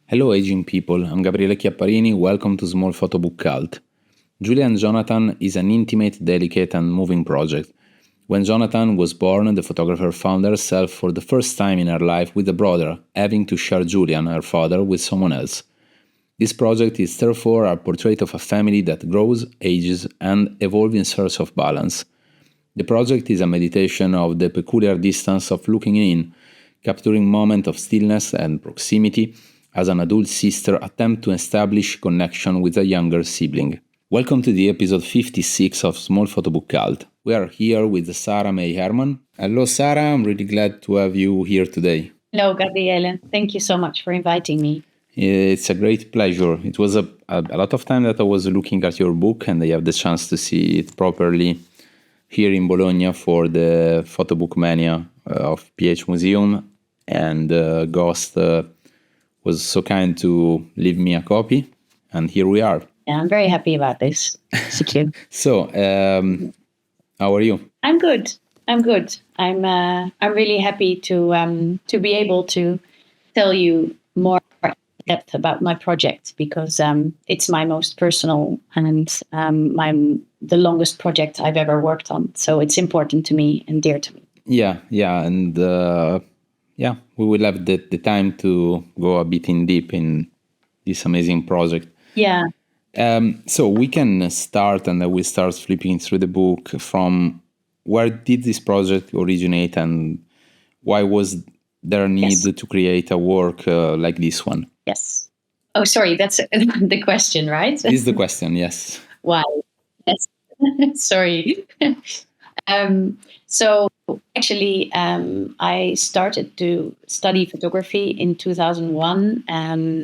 Hello, aging people. I'm Gabriele Chiapparini. Welcome to Small Photobook Cult. Julian and Jonathan is an intimate, delicate, and moving project. When Jonathan was born, the photographer found herself for the first time in her life with a brother, having to share Julian, her father, with someone else. This project is therefore a portrait of a family that grows, ages, and evolves in search of balance. The project is a meditation of the peculiar distance of looking in, capturing moments of stillness and proximity as an adult sister attempts to establish connection with a younger sibling. Welcome to the episode 56 of Small Photobook Cult. We are here with Sarah Mei Herman. Hello, Sarah. I'm really glad to have you here today. Hello, Gabriele. Thank you so much for inviting me. It's a great pleasure. It was a lot of time that I was looking at your book, and I have the chance to see it properly here in Bologna for the Photobook Mania of PH Museum, and GOST was so kind to leave me a copy, and here we are. Yeah, I'm very happy about this. Thank you. So, how are you? I'm good. I'm really happy to be able to tell you more in depth about my project, because it's my most personal and the longest project I've ever worked on. So it's important to me and dear to me. Yeah, and we will have the time to go a bit in deep in this amazing project. Yeah. So we can start, and we start flipping through the book from where did this project originate, and why was there a need to create a work like this one? Yes. Oh, sorry, that's the question, right? This is the question, yes. Why? Yes. Sorry. So actually, I started to study photography in 2001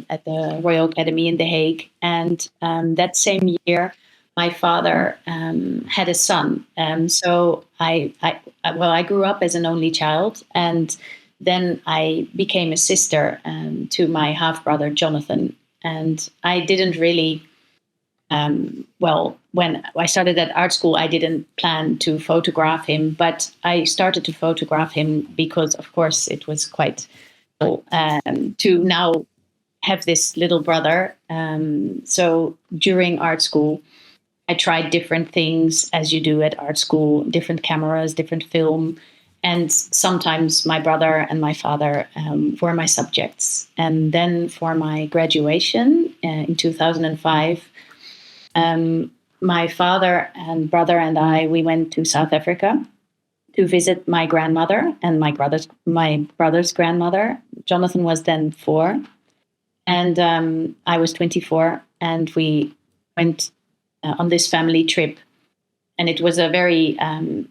at the Royal Academy in The Hague. And that same year, my father had a son. So I grew up as an only child. And then I became a sister to my half-brother, Jonathan. And I didn't really... when I started at art school, I didn't plan to photograph him, but I started to photograph him because, of course, it was quite cool to now have this little brother. So during art school, I tried different things, as you do at art school, different cameras, different film. And sometimes my brother and my father were my subjects. And then for my graduation in 2005, my father and brother and we went to South Africa to visit my grandmother and my brother's grandmother. Jonathan was then 4, and I was 24, and we went on this family trip. And it was a very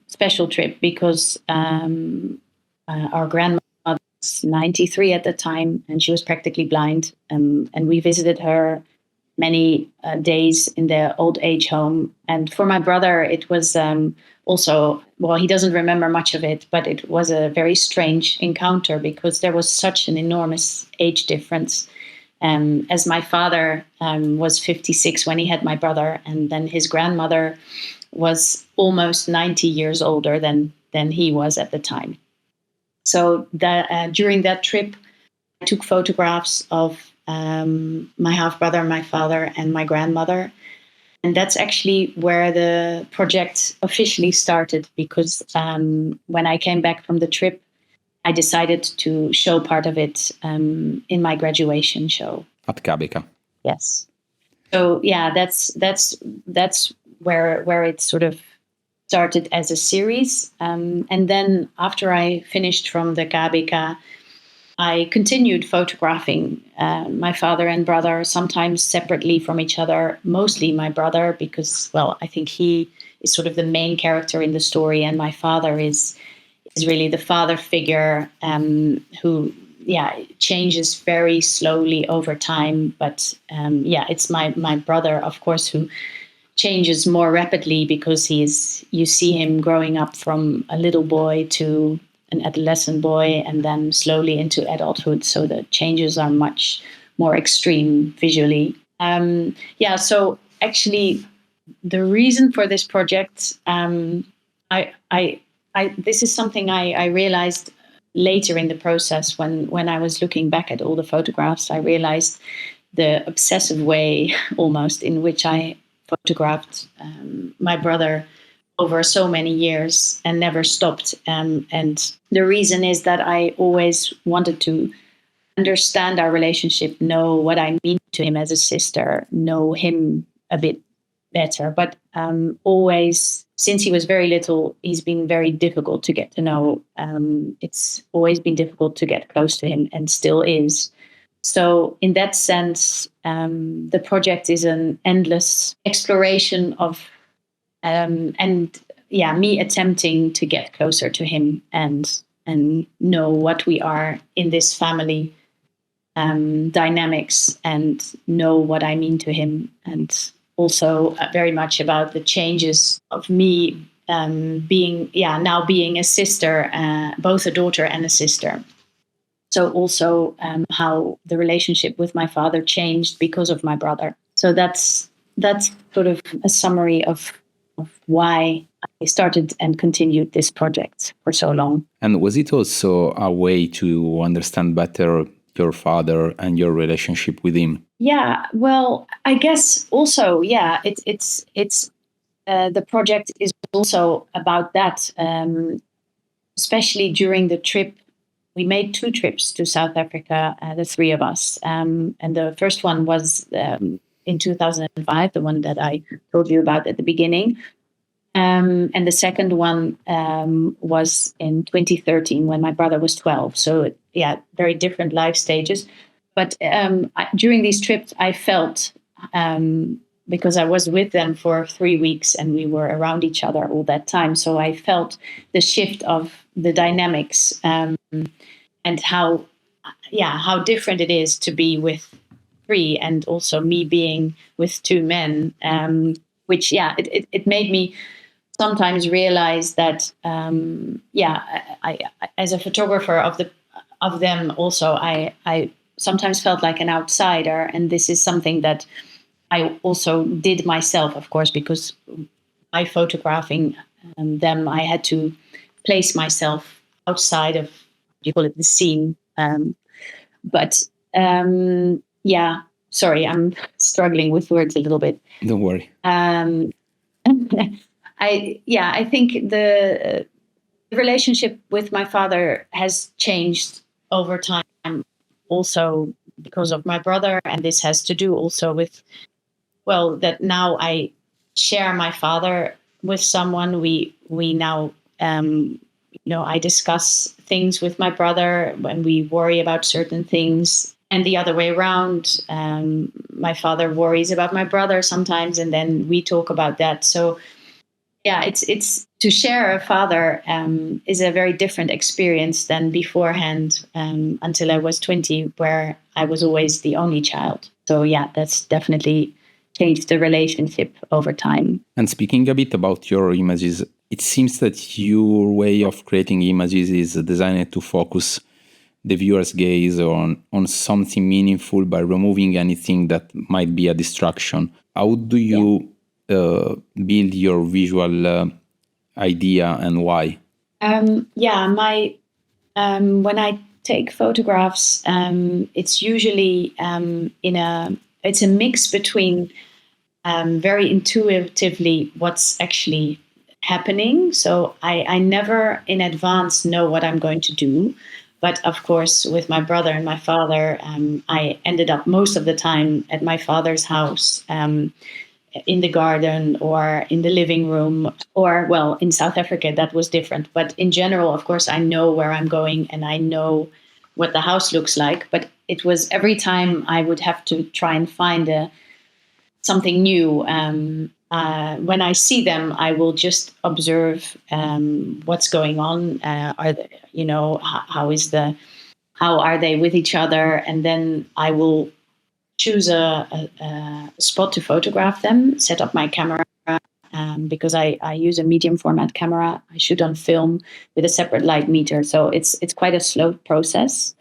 special trip because our grandmother was 93 at the time, and she was practically blind. And we visited her many days in their old age home. And for my brother, it was also, he doesn't remember much of it, but it was a very strange encounter because there was such an enormous age difference. As my father was 56 when he had my brother, and then his grandmother was almost 90 years older than he was at the time. So during that trip, I took photographs of my half-brother, my father, and my grandmother. And that's actually where the project officially started, because when I came back from the trip, I decided to show part of it in my graduation show. At KBK. Yes. So yeah, that's where it sort of started as a series. And then after I finished from the KBK, I continued photographing my father and brother, sometimes separately from each other, mostly my brother, because, I think he is sort of the main character in the story, and my father is really the father figure who, changes very slowly over time. But, it's my brother, of course, who changes more rapidly because you see him growing up from a little boy to an adolescent boy, and then slowly into adulthood. So the changes are much more extreme visually. So actually, the reason for this project, this is something I realized later in the process, when I was looking back at all the photographs, I realized the obsessive way almost in which I photographed my brother over so many years and never stopped. And the reason is that I always wanted to understand our relationship, know what I mean to him as a sister, know him a bit better. But always, since he was very little, he's been very difficult to get to know. It's always been difficult to get close to him, and still is. So in that sense, the project is an endless exploration of, me attempting to get closer to him and know what we are in this family dynamics, and know what I mean to him, and also very much about the changes of me being a sister, both a daughter and a sister. So also how the relationship with my father changed because of my brother. So that's sort of a summary of why I started and continued this project for so long. And was it also a way to understand better your father and your relationship with him? Yeah, well, I guess also, it's the project is also about that, especially during the trip. We made 2 trips to South Africa, the 3 of us. And the first one was in 2005, the one that I told you about at the beginning. And the second one was in 2013 when my brother was 12. So, very different life stages. But during these trips, I felt, because I was with them for 3 weeks and we were around each other all that time. So I felt the shift of the dynamics and how different it is to be with 3 and also me being with 2 men, which, it made me sometimes realize that, I as a photographer of them also, I sometimes felt like an outsider. And this is something that I also did myself, of course, because by photographing them, I had to place myself outside of, you call it, the scene. Sorry, I'm struggling with words a little bit. Don't worry. I think the relationship with my father has changed over time, also because of my brother, and this has to do also with, that now I share my father with someone. We now, I discuss things with my brother when we worry about certain things, and the other way around. My father worries about my brother sometimes, and then we talk about that. So, it's to share a father is a very different experience than beforehand, until I was 20, where I was always the only child. So, that's definitely changed the relationship over time. And speaking a bit about your images, it seems that your way of creating images is designed to focus the viewer's gaze on something meaningful by removing anything that might be a distraction. How do you build your visual idea, and why? My when I take photographs, it's usually it's a mix between very intuitively what's actually happening. So I never in advance know what I'm going to do. But of course, with my brother and my father, I ended up most of the time at my father's house, in the garden or in the living room, or, in South Africa, that was different. But in general, of course, I know where I'm going and I know what the house looks like. But it was every time I would have to try and find something new. When I see them, I will just observe what's going on. How are they with each other? And then I will choose a spot to photograph them, set up my camera, because I use a medium format camera. I shoot on film with a separate light meter. So it's quite a slow process.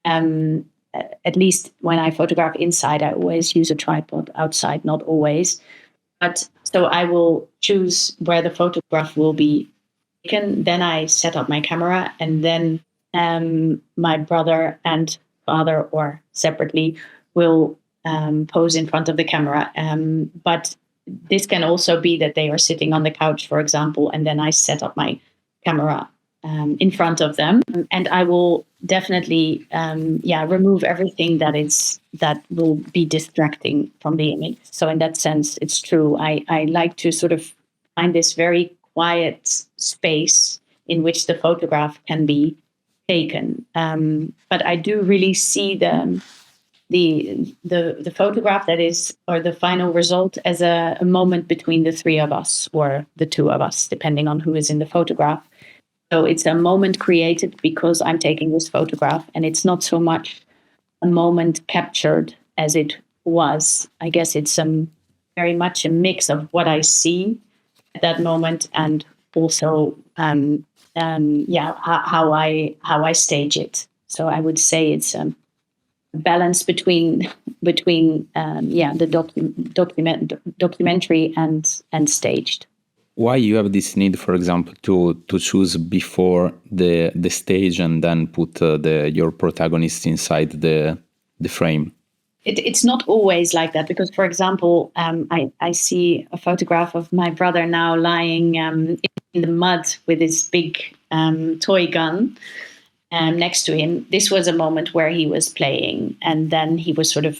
At least when I photograph inside, I always use a tripod. Outside, not always. But so I will choose where the photograph will be taken. Then I set up my camera, and then my brother and father, or separately, will pose in front of the camera. But this can also be that they are sitting on the couch, for example, and then I set up my camera in front of them, and I will definitely remove everything that will be distracting from the image. So in that sense, it's true. I like to sort of find this very quiet space in which the photograph can be taken. But I do really see the photograph that is, or the final result, as a moment between the three of us, or the two of us, depending on who is in the photograph. So it's a moment created because I'm taking this photograph, and it's not so much a moment captured as it was. I guess it's very much a mix of what I see at that moment, and also how I stage it. So I would say it's a balance between the documentary and staged. Why you have this need, for example, to choose before the stage and then put your protagonist inside the frame? It's not always like that, because, for example, I see a photograph of my brother now lying in the mud with his big toy gun next to him. This was a moment where he was playing, and then he was sort of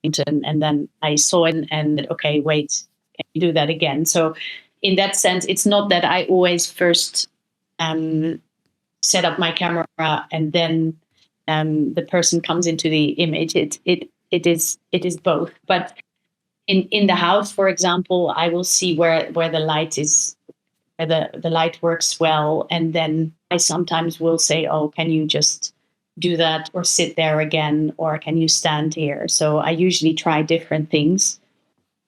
and then I saw it and okay, wait, can you do that again? So in that sense, it's not that I always first set up my camera and then the person comes into the image. It is both. But in the house, for example, I will see where the light is, where the light works well, and then I sometimes will say, oh, can you just do that, or sit there again, or can you stand here? So I usually try different things.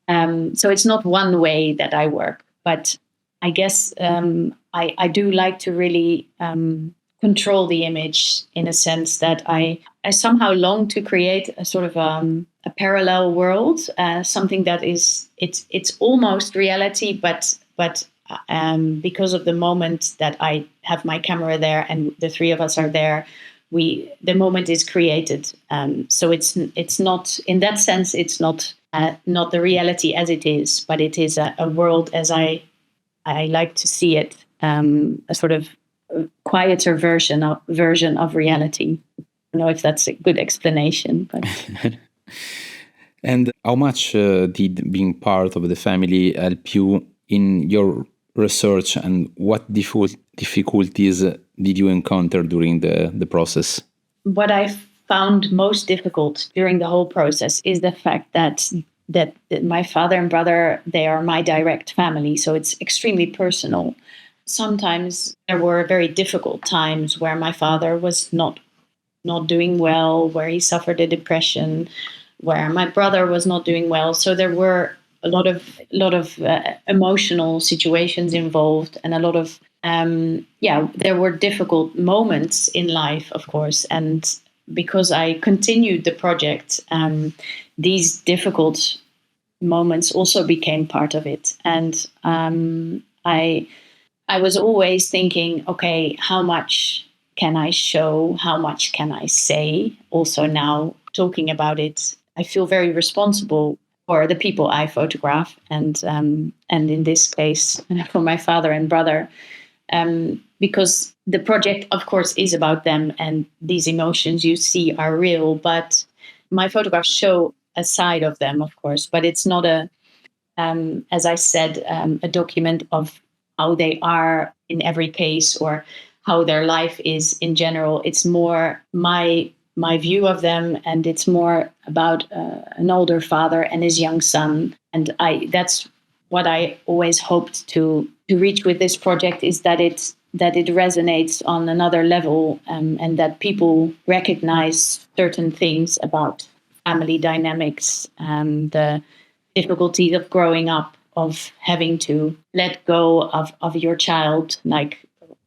So it's not one way that I work, but I guess I do like to really control the image, in a sense that I somehow long to create a sort of a parallel world, something that is it's almost reality, but because of the moment that I have my camera there and the three of us are there, the moment is created. So it's not, in that sense, it's not the reality as it is, but it is a world as I like to see it, a sort of quieter version of reality. I don't know if that's a good explanation, but. And how much did being part of the family help you in your research, and what difficulties did you encounter during the process? What I found most difficult during the whole process is the fact that my father and brother, they are my direct family, so it's extremely personal. Sometimes there were very difficult times where my father was not doing well, where he suffered a depression, where my brother was not doing well. So there were a lot of emotional situations involved, and a lot of there were difficult moments in life, of course. And because I continued the project, these difficult moments also became part of it. And I was always thinking, okay, how much can I show? How much can I say? Also now talking about it, I feel very responsible for the people I photograph, and in this case, for my father and brother, because the project, of course, is about them, and these emotions you see are real. But my photographs show a side of them, of course, but it's not as I said, a document of how they are in every case, or how their life is in general. It's more my view of them, and it's more about an older father and his young son. And that's what I always hoped to reach with this project, is that it resonates on another level, and that people recognize certain things about family dynamics, the difficulties of growing up, of having to let go of your child,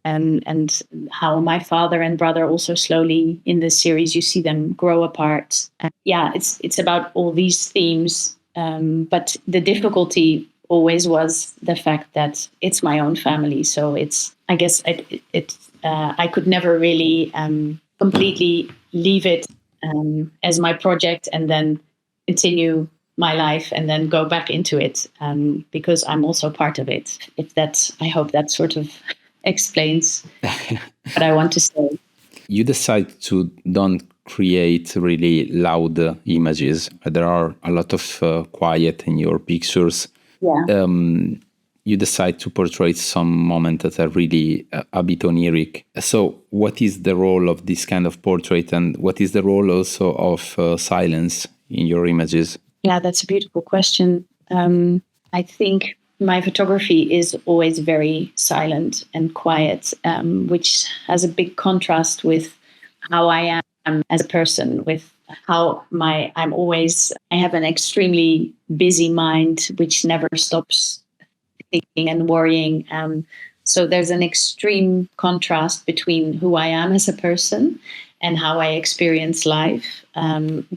and how my father and brother also slowly in this series, you see them grow apart. It's about all these themes, but the difficulty always was the fact that it's my own family. So I guess I could never really completely leave it as my project and then continue my life and then go back into it, because I'm also part of it. I hope that sort of explains what I want to say. You decide to don't create really loud images. There are a lot of quiet in your pictures. Yeah. You decide to portray some moments that are really a bit oniric. So what is the role of this kind of portrait, and what is the role also of silence in your images? Yeah, that's a beautiful question. I think my photography is always very silent and quiet, which has a big contrast with how I am as a person, with how I have an extremely busy mind, which never stops thinking and worrying. So there's an extreme contrast between who I am as a person and how I experience life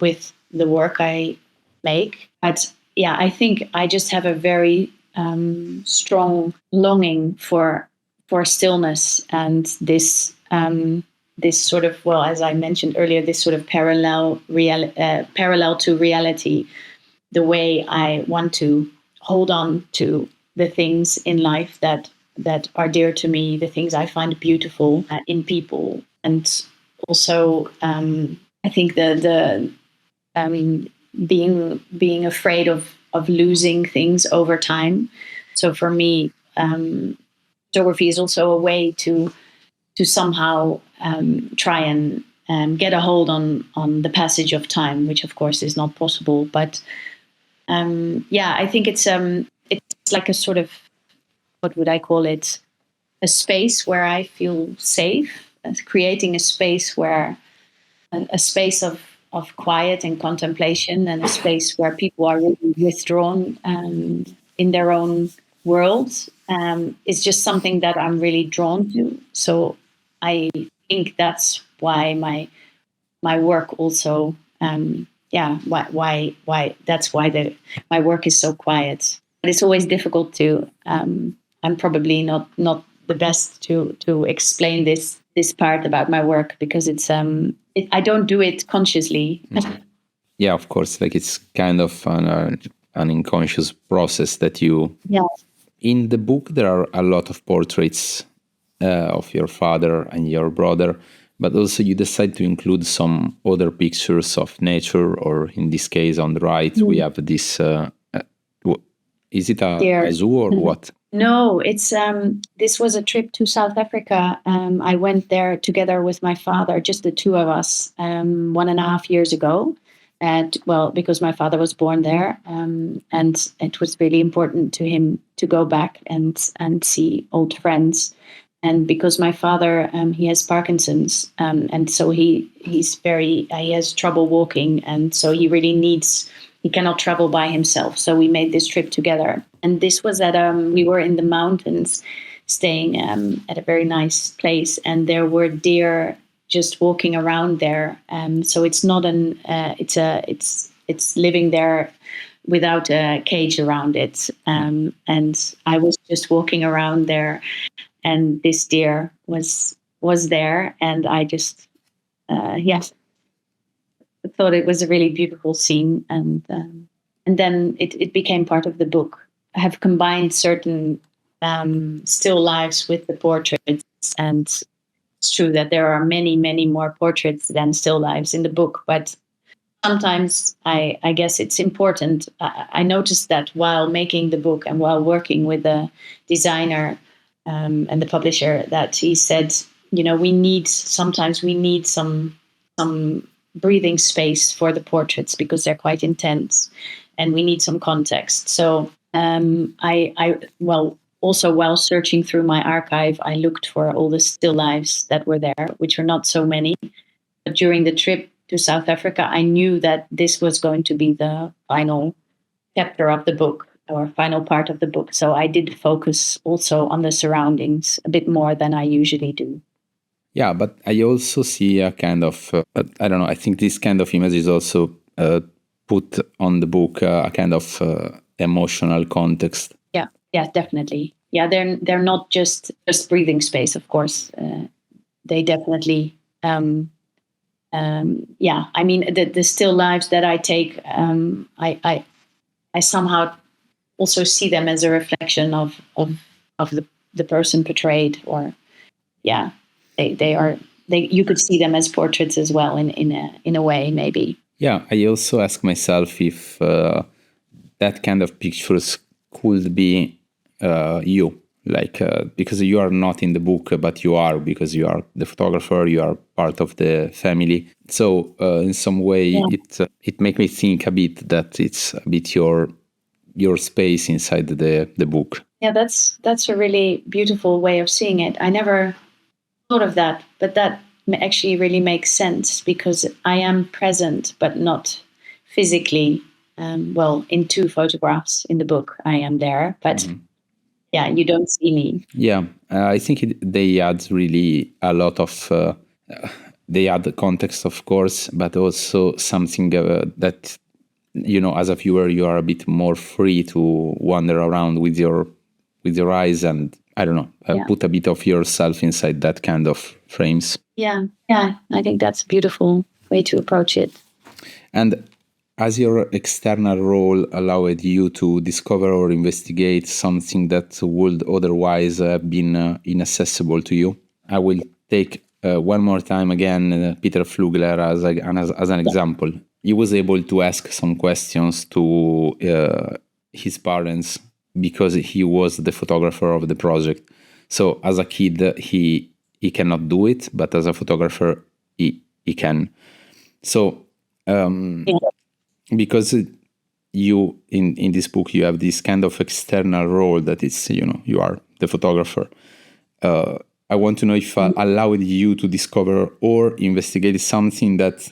with the work I make. But yeah, I think I just have a very strong longing for stillness and this sort of, well, as I mentioned earlier, this sort of parallel to reality, the way I want to hold on to the things in life that are dear to me, the things I find beautiful in people. And also, I think being afraid of losing things over time. So for me, photography is also a way to somehow try and get a hold on the passage of time, which of course is not possible. But I think it's like a sort of, what would I call it? A space where I feel safe, creating a space of quiet and contemplation, and a space where people are really withdrawn in their own worlds. It's just something that I'm really drawn to. So I think that's why my work also, why that's why my work is so quiet. But it's always difficult to. I'm probably not the best to explain this part about my work, because I don't do it consciously. Yeah, of course. Like, it's kind of an unconscious process that you. Yeah. In the book, there are a lot of portraits of your father and your brother, but also you decide to include some other pictures of nature, or in this case, on the right, we have this. Is it a zoo or what? No, it's this was a trip to South Africa. I went there together with my father, just the two of us, 1.5 years ago. And because my father was born there, and it was really important to him to go back and see old friends. And because my father, he has Parkinson's, and so he has trouble walking, and so he cannot travel by himself. So we made this trip together. And this was we were in the mountains, staying at a very nice place, and there were deer just walking around there. So it's not it's living there without a cage around it. And I was just walking around there, and this deer was there, and I just thought it was a really beautiful scene, and then it became part of the book. I have combined certain still lives with the portraits, and it's true that there are many, many more portraits than still lives in the book, but sometimes I guess it's important. I noticed that while making the book and while working with the designer and the publisher, that he said, we need some breathing space for the portraits, because they're quite intense and we need some context. So also while searching through my archive, I looked for all the still lives that were there, which were not so many. But during the trip to South Africa, I knew that this was going to be the final chapter of the book, or final part of the book. So I did focus also on the surroundings a bit more than I usually do. Yeah, but I also see a kind of, I don't know, I think this kind of image is also put on the book a kind of emotional context. Yeah, definitely. Yeah, they're not just breathing space, of course. They definitely. Yeah, I mean the still lives that I take, I somehow also see them as a reflection of the person portrayed, or yeah, they are you could see them as portraits as well in a way, maybe. Yeah, I also ask myself if that kind of pictures could be you, like because you are not in the book, but you are, because you are the photographer, you are part of the family. So in some way, it make me think a bit that it's a bit your space inside the book. Yeah, that's a really beautiful way of seeing it. I never thought of that, but that actually really makes sense, because I am present, but not physically. Well, in 2 photographs in the book, I am there, but yeah, you don't see me. Yeah, I think they add really a lot of. They add the context, of course, but also something that, as a viewer, you are a bit more free to wander around with your eyes, and I don't know, put a bit of yourself inside that kind of frames. Yeah, I think that's a beautiful way to approach it. And as your external role allowed you to discover or investigate something that would otherwise have been inaccessible to you, I will take one more time again Peter Flugler as an example. He was able to ask some questions to his parents because he was the photographer of the project. So as a kid, he cannot do it, but as a photographer, he can. So because you in this book you have this kind of external role that is, you are the photographer. I want to know if I allowed you to discover or investigate something that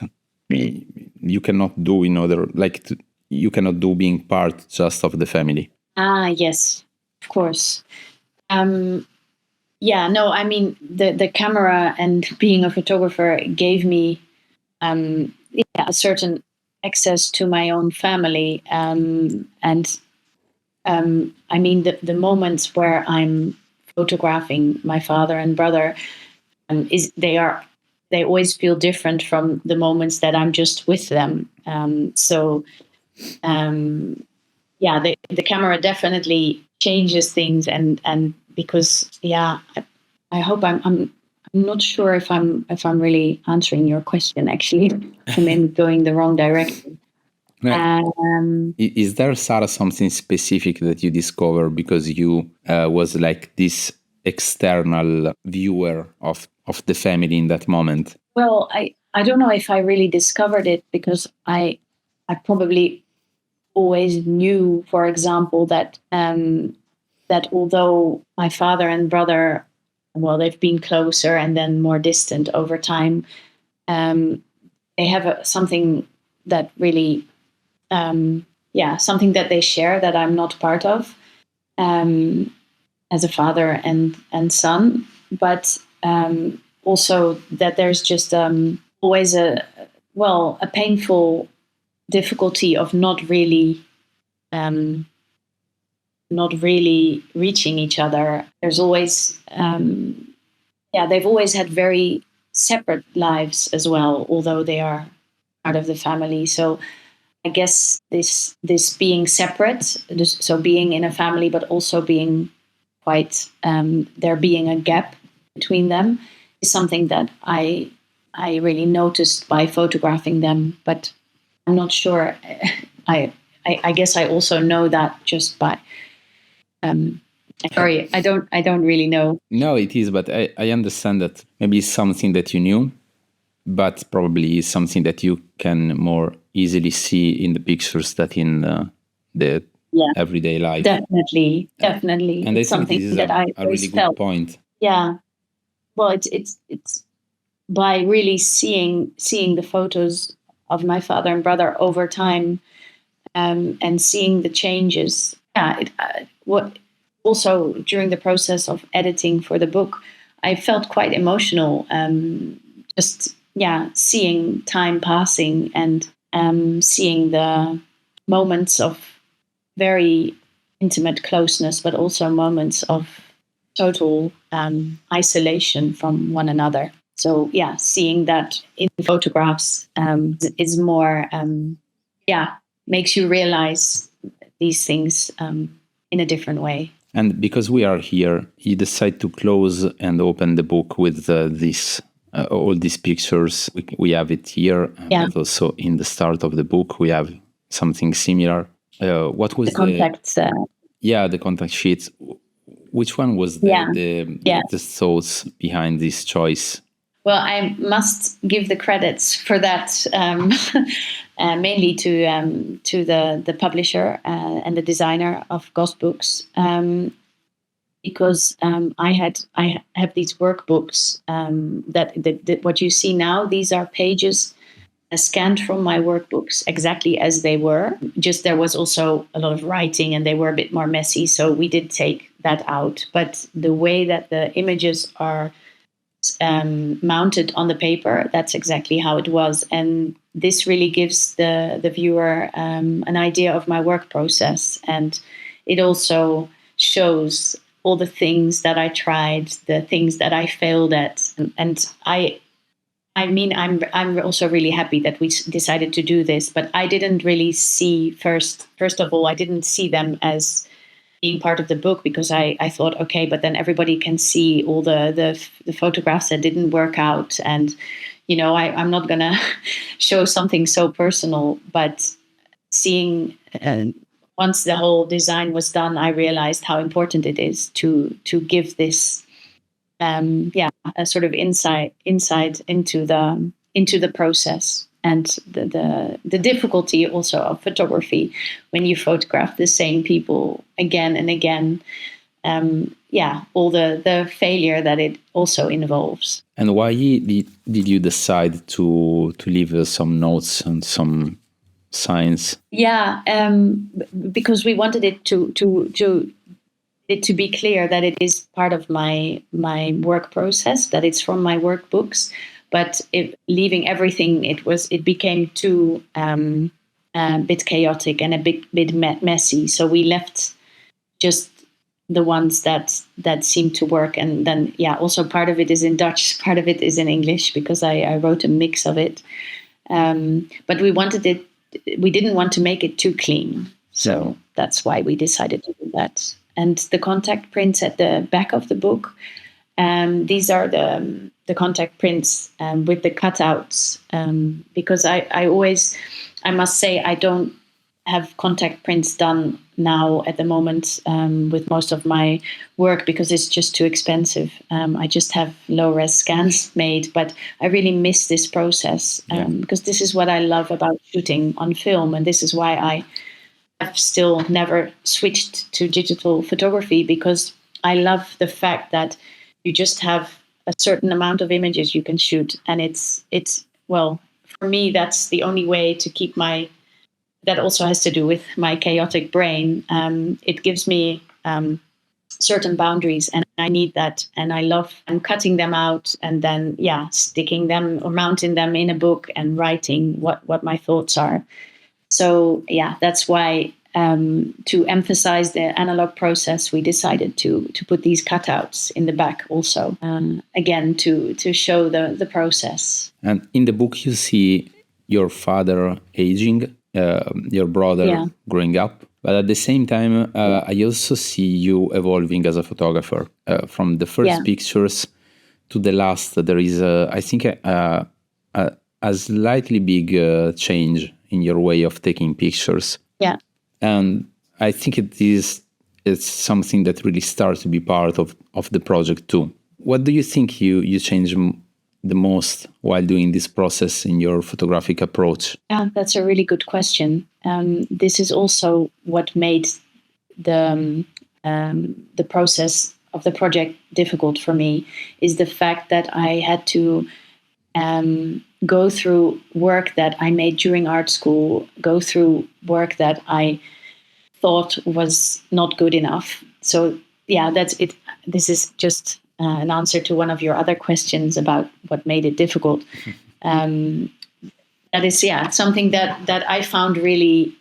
you cannot do in other, like you cannot do being part just of the family. Yes, of course. Yeah, no, I mean the camera and being a photographer gave me a certain access to my own family, and I mean the moments where I'm photographing my father and brother, they always feel different from the moments that I'm just with them. Yeah, the camera definitely changes things, and because I hope I'm not sure if I'm really answering your question. Actually, I mean going the wrong direction. Right. Is there, Sarah, something specific that you discover because you was like this external viewer of the family in that moment? Well, I don't know if I really discovered it, because I probably always knew, for example, that that although my father and brother, well, they've been closer and then more distant over time, they have something that really, something that they share that I'm not part of, as a father and son, but also that there's just always a painful difficulty of not really reaching each other. There's always, they've always had very separate lives as well, although they are part of the family. So I guess this being separate, so being in a family, but also being quite, there being a gap between them, is something that I really noticed by photographing them. But I'm not sure. I guess I also know that just by. Sorry, I don't really know. No, it is, but I understand that maybe it's something that you knew, but probably is something that you can more easily see in the pictures than in the everyday life. Definitely. And it's something this is that I a really good point. Yeah. Well, it's by really seeing the photos of my father and brother over time, and seeing the changes. Also during the process of editing for the book, I felt quite emotional. Just seeing time passing and seeing the moments of very intimate closeness, but also moments of total isolation from one another. So yeah, seeing that in photographs is more, makes you realize these things in a different way. And because we are here, you decide to close and open the book with this all these pictures. We have it here, but also in the start of the book we have something similar. What was the contact? The contact sheets. Which one was the thoughts behind this choice? Well, I must give the credits for that mainly to the publisher and the designer of GOST books, because I have these workbooks that what you see now. These are pages scanned from my workbooks exactly as they were. Just there was also a lot of writing and they were a bit more messy, so we did take that out. But the way that the images are mounted on the paper, that's exactly how it was. And this really gives the viewer an idea of my work process. And it also shows all the things that I tried, the things that I failed at. And I'm also really happy that we decided to do this, but I didn't really see first of all, I didn't see them as being part of the book, because I thought, okay, but then everybody can see all the photographs that didn't work out. And, I'm not going to show something so personal, but seeing, once the whole design was done, I realized how important it is to give this, a sort of insight into the process. And the difficulty also of photography when you photograph the same people again and again, all the failure that it also involves. And why did you decide to leave some notes and some signs? Because we wanted it to be clear that it is part of my work process, that it's from my workbooks. But leaving everything, it became too bit chaotic and a bit messy. So we left just the ones that seemed to work. And then, also part of it is in Dutch, part of it is in English, because I wrote a mix of it. But we didn't want to make it too clean. So that's why we decided to do that. And the contact prints at the back of the book, these are the contact prints with the cutouts, because I must say, I don't have contact prints done now at the moment with most of my work, because it's just too expensive. I just have low-res scans made, but I really miss this process because this is what I love about shooting on film, and this is why I have still never switched to digital photography, because I love the fact that you just have a certain amount of images you can shoot. And it's for me, that's the only way to keep that also has to do with my chaotic brain. It gives me certain boundaries, and I need that. And I love cutting them out and then, sticking them or mounting them in a book and writing what my thoughts are. So, that's why to emphasize the analog process, we decided to put these cutouts in the back also, again, to show the process. And in the book, you see your father aging, your brother growing up. But at the same time, I also see you evolving as a photographer. From the first pictures to the last, there is, I think, a slightly big change in your way of taking pictures. Yeah. And I think it's something that really starts to be part of the project too. What do you think you change the most while doing this process in your photographic approach? Yeah, that's a really good question. This is also what made the process of the project difficult for me, is the fact that I had to go through work that I made during art school, go through work that I thought was not good enough. So that's it. This is just an answer to one of your other questions about what made it difficult. that is something that I found really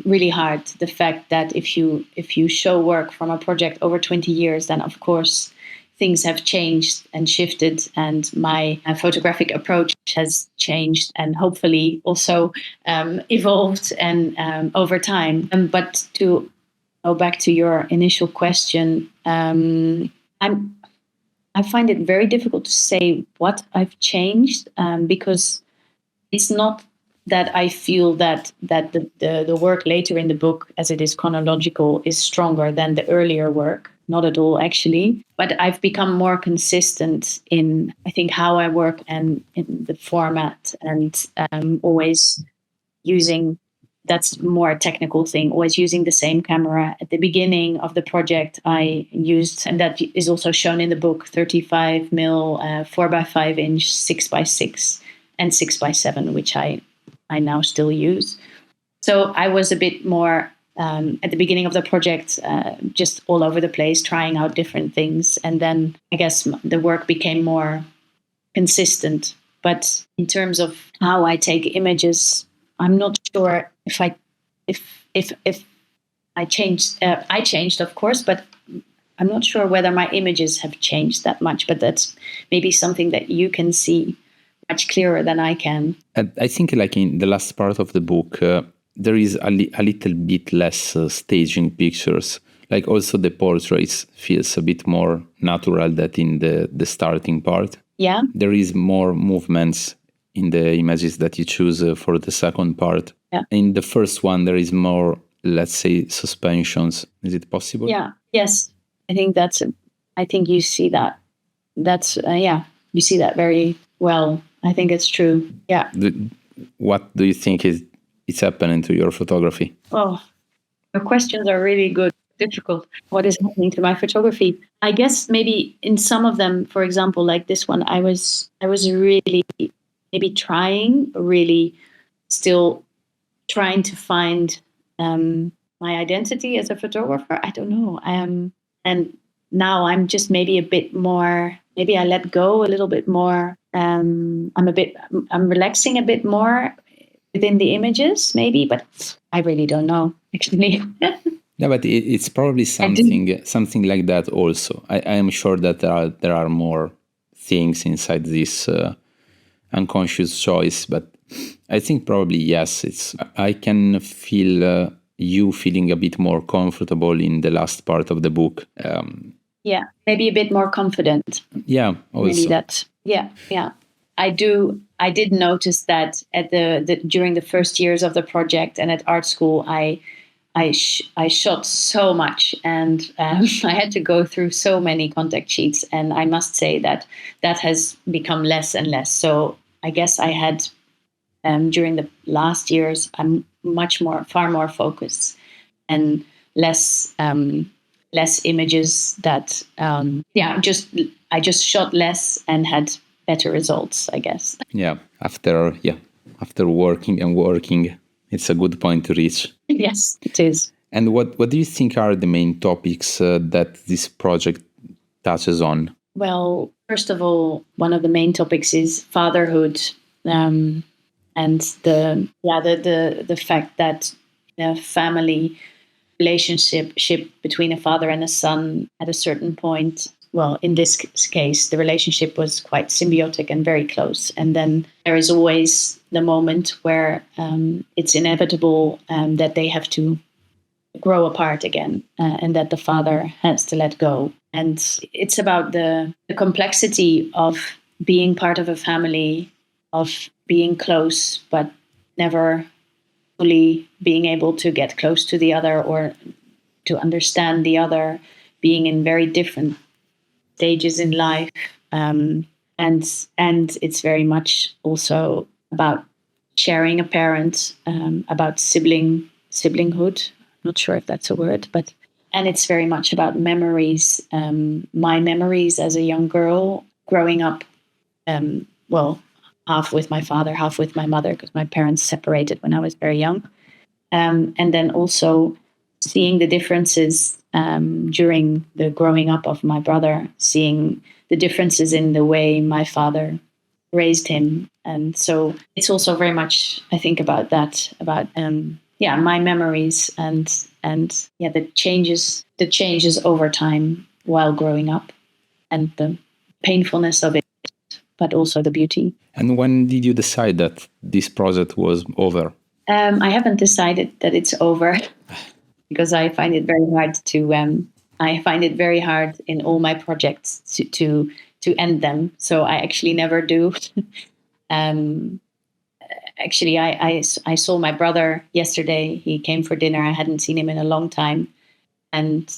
really hard. The fact that if you show work from a project over 20 years, then of course things have changed and shifted, and my photographic approach has changed and hopefully also evolved and over time. But to go back to your initial question, I find it very difficult to say what I've changed, because it's not that I feel that the work later in the book, as it is chronological, is stronger than the earlier work. Not at all, actually. But I've become more consistent in, I think, how I work and in the format, and always using, that's more a technical thing, always using the same camera. At the beginning of the project, I used, and that is also shown in the book, 35mm 4x5 inch 6x6 and 6x7, which I now still use. So I was a bit more at the beginning of the project, just all over the place, trying out different things. And then I guess the work became more consistent. But in terms of how I take images, I'm not sure if I changed. I changed, of course, but I'm not sure whether my images have changed that much. But that's maybe something that you can see much clearer than I can. I think, like in the last part of the book, there is a little bit less staging pictures. Like also the portraits feels a bit more natural than in the starting part. Yeah. There is more movements in the images that you choose for the second part. Yeah. In the first one, there is more, let's say, suspensions. Is it possible? Yeah. Yes. I think I think you see that. That's, you see that very well. I think it's true. Yeah. What do you think is happening to your photography? Oh, your questions are really good. Difficult. What is happening to my photography? I guess maybe in some of them, for example, like this one, I was really maybe still trying to find my identity as a photographer. I don't know. And now I'm just maybe a bit more. Maybe I let go a little bit more. I'm relaxing a bit more within the images, maybe, but I really don't know, actually. Yeah, but it's probably something like that also. I am sure that there are more things inside this unconscious choice, but I think probably yes. I can feel you feeling a bit more comfortable in the last part of the book. Yeah, maybe a bit more confident. Yeah, also. Maybe that. Yeah. I did notice that at during the first years of the project and at art school, I shot so much, and I had to go through so many contact sheets, and I must say that has become less and less. So I guess I had during the last years, I'm far more focused and less images that I just shot less and had better results, I guess. Yeah, after working, it's a good point to reach. Yes, it is. And what do you think are the main topics that this project touches on? Well, first of all, one of the main topics is fatherhood, and the fact that the family relationship between a father and a son at a certain point, well, in this case, the relationship was quite symbiotic and very close. And then there is always the moment where it's inevitable that they have to grow apart again, and that the father has to let go. And it's about the complexity of being part of a family, of being close, but never fully being able to get close to the other or to understand the other, being in very different stages in life, and it's very much also about sharing a parent, about siblinghood. Not sure if that's a word, and it's very much about memories. My memories as a young girl, growing up, half with my father, half with my mother, because my parents separated when I was very young, and then also seeing the differences during the growing up of my brother, seeing the differences in the way my father raised him. And so it's also very much, I think, about that, about my memories and the changes over time while growing up, and the painfulness of it, but also the beauty. And when did you decide that this project was over? I haven't decided that it's over because I find it very hard to. I find it very hard in all my projects to end them. So I actually never do. Actually, I saw my brother yesterday. He came for dinner. I hadn't seen him in a long time, and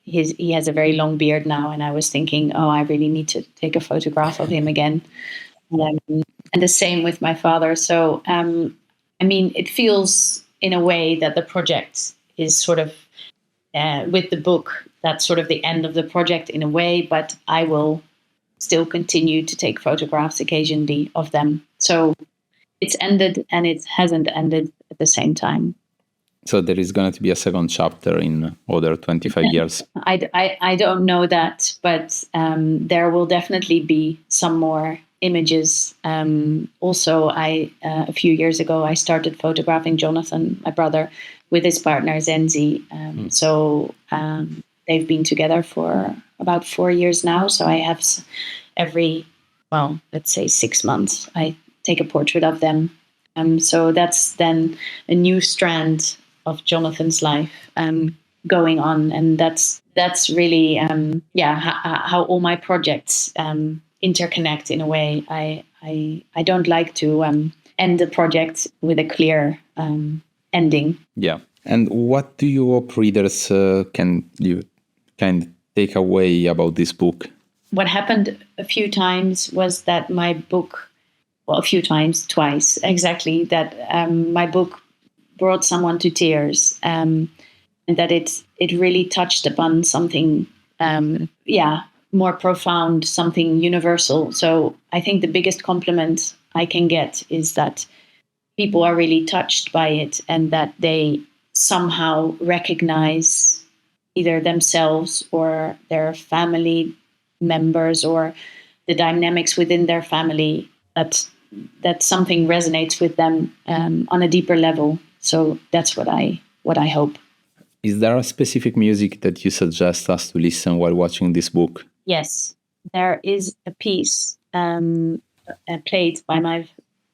he has a very long beard now. And I was thinking, oh, I really need to take a photograph of him again. And the same with my father. So, I mean, it feels in a way that the project is sort of, with the book, that's sort of the end of the project in a way, but I will still continue to take photographs occasionally of them. So it's ended and it hasn't ended at the same time. So there is going to be a second chapter in other 25 years. I don't know that, but there will definitely be some more images. Also, a few years ago, I started photographing Jonathan, my brother, with his partner Zenzi. So they've been together for about 4 years now. So I have let's say 6 months, I take a portrait of them. So that's then a new strand of Jonathan's life going on, and that's really how all my projects interconnect in a way. I don't like to end the project with a clear ending. Yeah. And what do you hope readers can take away about this book? What happened a few times was that my book, twice exactly, that my book brought someone to tears, and that it really touched upon something more profound, something universal. So I think the biggest compliment I can get is that people are really touched by it, and that they somehow recognize either themselves or their family members or the dynamics within their family, that something resonates with them on a deeper level. So that's what I hope. Is there a specific music that you suggest us to listen while watching this book? Yes, there is a piece played by my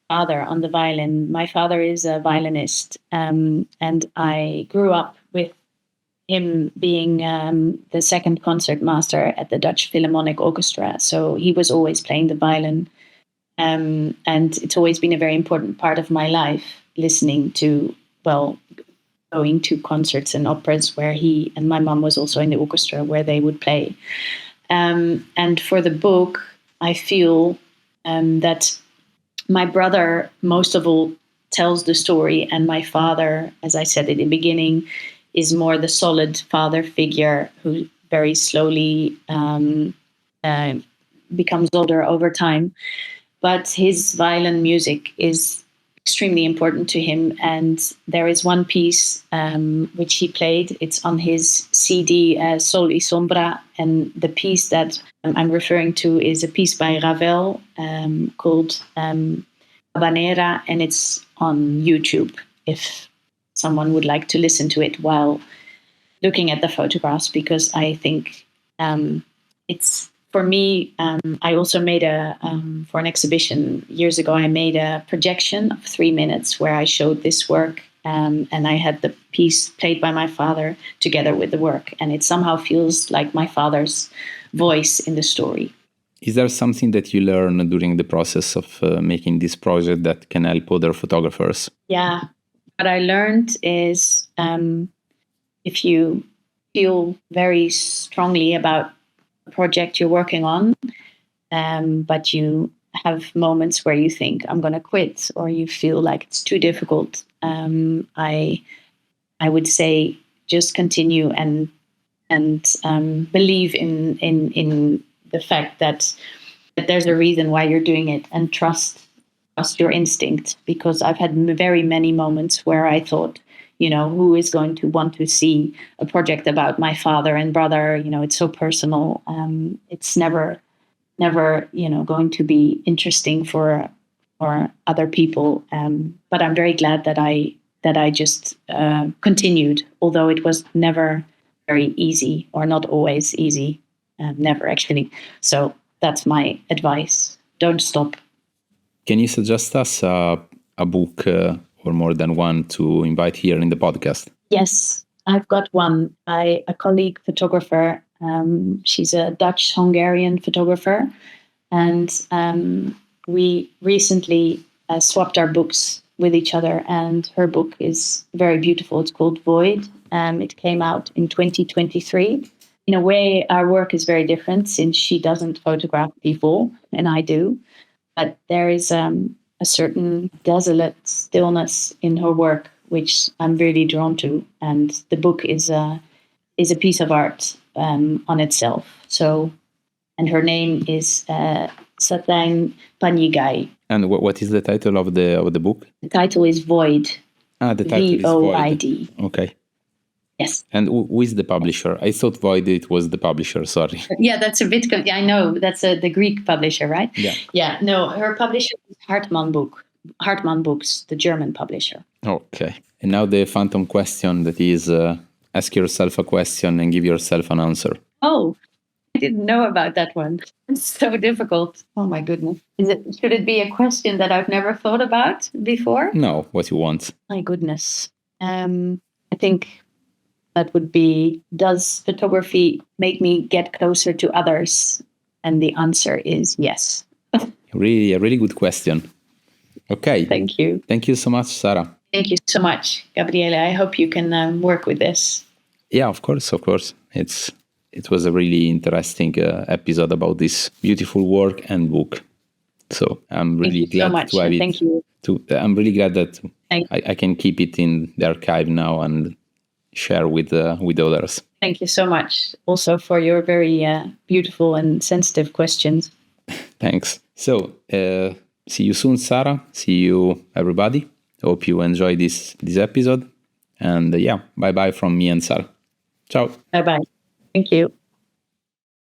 father on the violin. My father is a violinist, and I grew up with him being the second concertmaster at the Dutch Philharmonic Orchestra. So he was always playing the violin. And it's always been a very important part of my life, listening to, going to concerts and operas where he and my mom was also in the orchestra where they would play. And for the book, I feel that my brother, most of all, tells the story, and my father, as I said at the beginning, is more the solid father figure who very slowly becomes older over time. But his violin music is extremely important to him. And there is one piece which he played. It's on his CD, Sol y Sombra. And the piece that I'm referring to is a piece by Ravel called Habanera. And it's on YouTube if someone would like to listen to it while looking at the photographs, because I think it's, for me, I also made for an exhibition years ago, I made a projection of 3 minutes where I showed this work, and I had the piece played by my father together with the work, and it somehow feels like my father's voice in the story. Is there something that you learn during the process of making this project that can help other photographers? Yeah, what I learned is if you feel very strongly about project you're working on, but you have moments where you think I'm going to quit, or you feel like it's too difficult, I would say just continue and believe in the fact that there's a reason why you're doing it, and trust your instinct, because I've had very many moments where I thought, who is going to want to see a project about my father and brother? It's so personal. It's never never, going to be interesting for other people. But I'm very glad that I just continued, although it was never very easy, or not always easy, never actually. So that's my advice. Don't stop. Can you suggest us a book or more than one to invite here in the podcast? Yes, I've got one by a colleague photographer. She's a Dutch-Hungarian photographer. And we recently swapped our books with each other. And her book is very beautiful. It's called Void. It came out in 2023. In a way, our work is very different since she doesn't photograph people and I do. But there is a certain desolate stillness in her work, which I'm really drawn to. And the book is a piece of art on itself. So, and her name is Sarah Mei Herman. And what is the title of the book? The title is Void. The title Void. is Void. Okay. Yes. And who is the publisher? I thought Void it was the publisher. Sorry. Yeah, that's a bit. I know that's the Greek publisher, right? Yeah. Yeah. No, her publisher is Hartmann Books, the German publisher. Okay. And now the phantom question, that is, ask yourself a question and give yourself an answer. Oh, I didn't know about that one. It's so difficult. Oh my goodness. Should it be a question that I've never thought about before? No, what you want. My goodness. I think that would be, does photography make me get closer to others? And the answer is yes. A really good question. Okay. Thank you. Thank you so much, Sarah. Thank you so much, Gabriele. I hope you can work with this. Yeah, of course. It was a really interesting episode about this beautiful work and book. So I'm really glad to have it. Thank you. I'm really glad that I can keep it in the archive now and share with others. Thank you so much also for your very beautiful and sensitive questions. Thanks. So see you soon, Sarah. See you, everybody. Hope you enjoyed this episode. And bye-bye from me and Sarah. Ciao. Bye-bye. Thank you.